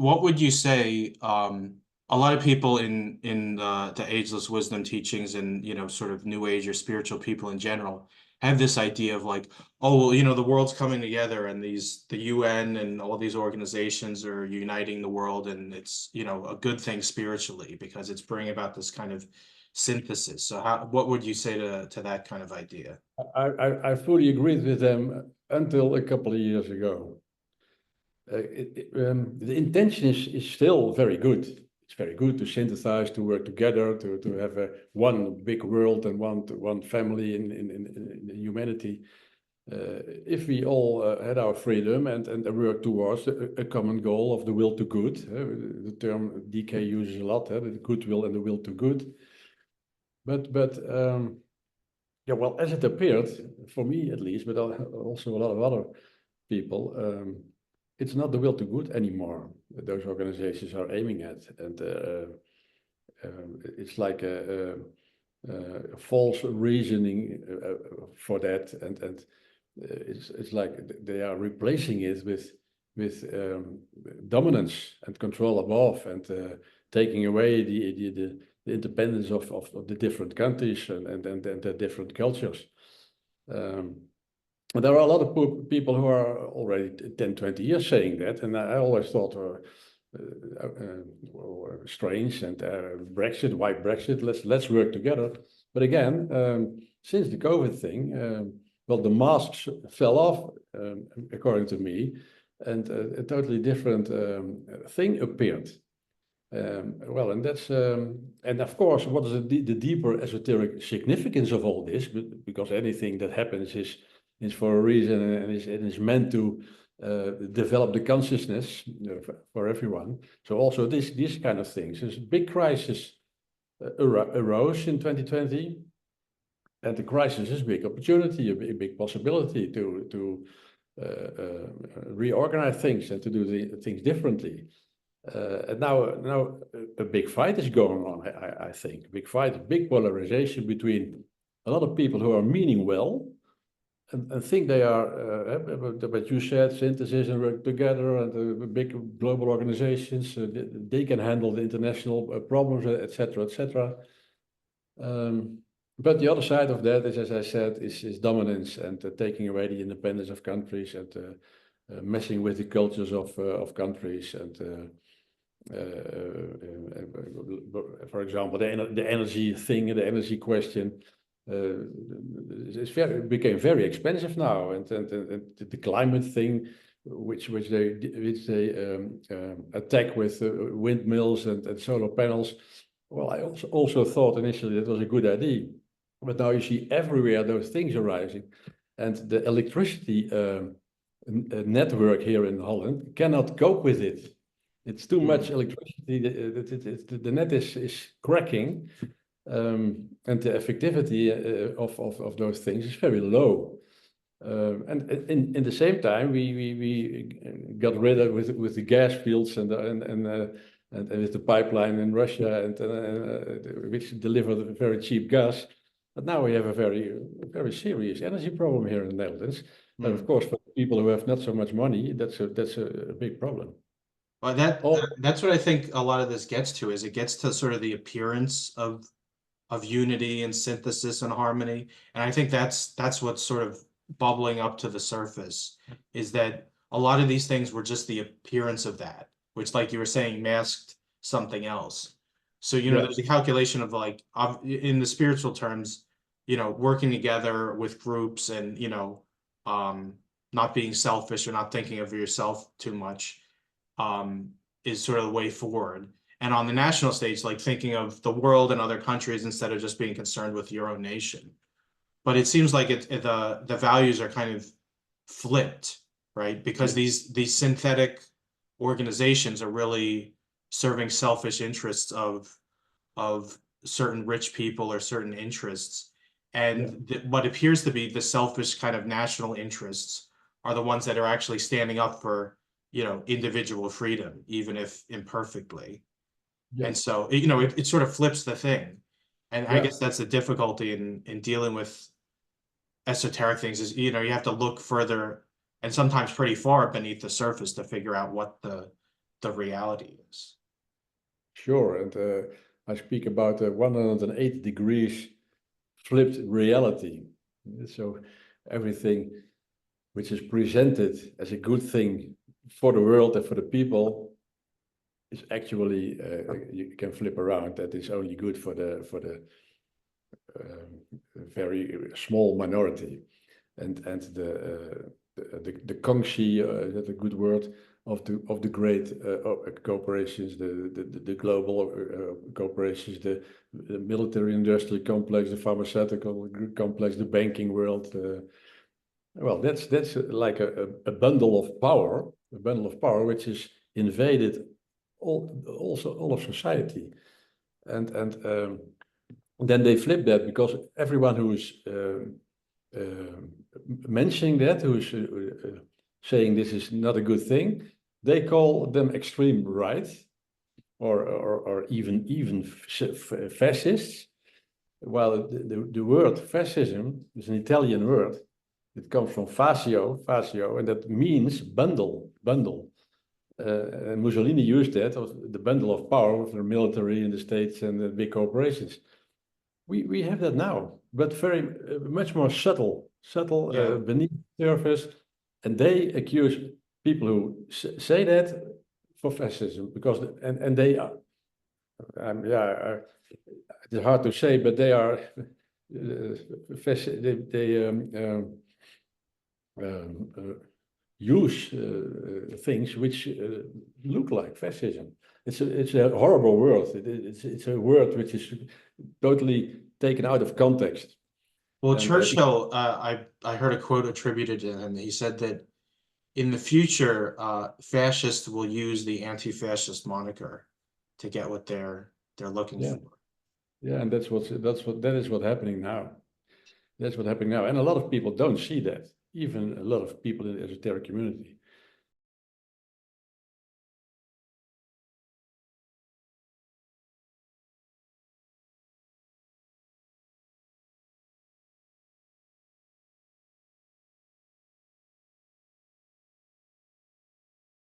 what would you say? A lot of people in the ageless wisdom teachings and sort of new age or spiritual people in general have this idea of like, oh well, the world's coming together and the UN and all these organizations are uniting the world and it's a good thing spiritually because it's bringing about this kind of synthesis. So what would you say to that kind of idea? I fully agreed with them until a couple of years ago. The intention is still very good. It's very good to synthesize, to work together, to have one big world and one family in humanity. If we all had our freedom and work towards a common goal of the will to good, the term DK uses a lot, the goodwill and the will to good. But yeah, well, as it appeared, for me at least, but also a lot of other people, it's not the will to good anymore that those organizations are aiming at. And it's like a false reasoning for that. And it's like they are replacing it with dominance and control above and taking away the independence of the different countries and the different cultures. There are a lot of people who are already 10, 20 years saying that, and I always thought strange. And Brexit, why Brexit? Let's work together. But again, since the COVID thing, well, the masks fell off, according to me, and a totally different thing appeared. Well, and that's and of course, what is the deeper esoteric significance of all this? Because anything that happens is for a reason and is meant to develop the consciousness for everyone. So also these kind of things. There's a big crisis arose in 2020, and the crisis is a big opportunity, a big possibility to reorganize things and to do the things differently. And now a big fight is going on, I think. A big fight, a big polarization between a lot of people who are meaning well and think they are, what you said, synthesis and work together, and big global organizations, they can handle the international problems, etc., etc. But the other side of that is, as I said, is dominance and taking away the independence of countries and messing with the cultures of countries and for example, the energy thing, the energy question, became very expensive now, and the climate thing, which they attack with windmills and solar panels. Well, I also thought initially that was a good idea, but now you see everywhere those things arising, and the electricity network here in Holland cannot cope with it. It's too much electricity. The net is cracking, and the effectivity of those things is very low. And in the same time, we got rid of with the gas fields and with the pipeline in Russia and which delivered very cheap gas. But now we have a very serious energy problem here in the Netherlands. And of course, for people who have not so much money, that's a big problem. Well, that's what I think a lot of this gets to, is it gets to sort of the appearance of unity and synthesis and harmony. And I think that's what's sort of bubbling up to the surface, is that a lot of these things were just the appearance of that, which, like you were saying, masked something else. So, there's a calculation of like, in the spiritual terms, working together with groups and, not being selfish or not thinking of yourself too much. Is sort of the way forward. And on the national stage, like thinking of the world and other countries instead of just being concerned with your own nation. But it seems like the values are kind of flipped, right? Because these synthetic organizations are really serving selfish interests of certain rich people or certain interests. And what appears to be the selfish kind of national interests are the ones that are actually standing up for individual freedom, even if imperfectly. And so, it sort of flips the thing. And I guess that's the difficulty in dealing with esoteric things is, you have to look further and sometimes pretty far beneath the surface to figure out what the the reality is. Sure, and I speak about 180 degrees flipped reality. So everything which is presented as a good thing for the world and for the people is actually you can flip around. That is only good for the very small minority, and the Kongxi, that's a good word, of the great corporations, the global corporations, the military industrial complex, the pharmaceutical complex, the banking world. Well, that's like a bundle of power, which is invaded all of society, and then they flip that, because everyone who is mentioning that, who is saying this is not a good thing, they call them extreme right, or even fascists. While the word fascism is an Italian word. It comes from fascio, and that means bundle. And Mussolini used that, the bundle of power of the military in the states and the big corporations. We have that now, but very much more subtle, Yeah. beneath the surface, and they accuse people who say that for fascism, because and they are, it's hard to say, but they are use things which look like fascism. It's a horrible word. It's a word which is totally taken out of context. Well, And, Churchill, I heard a quote attributed to him. He said that in the future, fascists will use the anti-fascist moniker to get what they're looking Yeah. for. Yeah, and that is what's happening now. That's what's happening now, and a lot of people don't see that. Even a lot of people in the esoteric community.